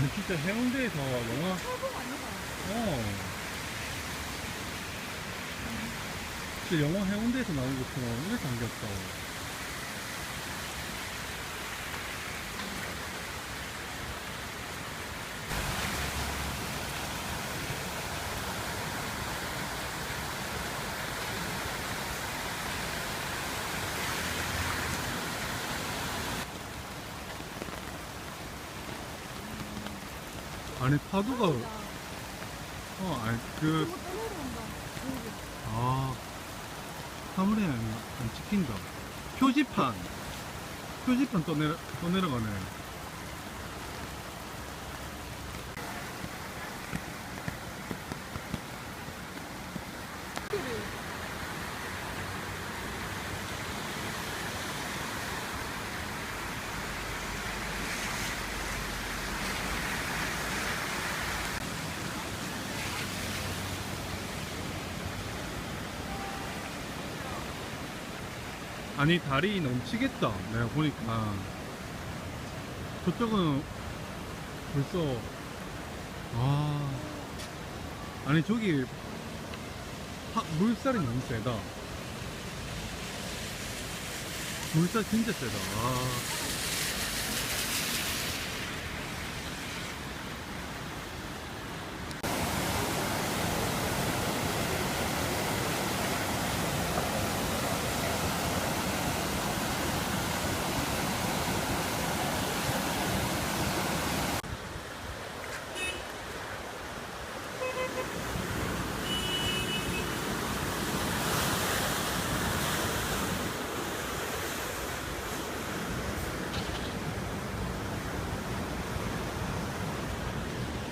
아니 진짜 해운대에서 영화 철봉 아니가? 진짜 영화 해운대에서 나온 것처럼 이렇게 안겼다. 아니 파도가 아니 그거 떠내려온다. 아 사물에 안 찍힌다. 표지판 또 내려가네. 아니 다리 넘치겠다 내가 보니까. 저쪽은 벌써 아니 저기 물살이 너무 세다. 물살 진짜 세다.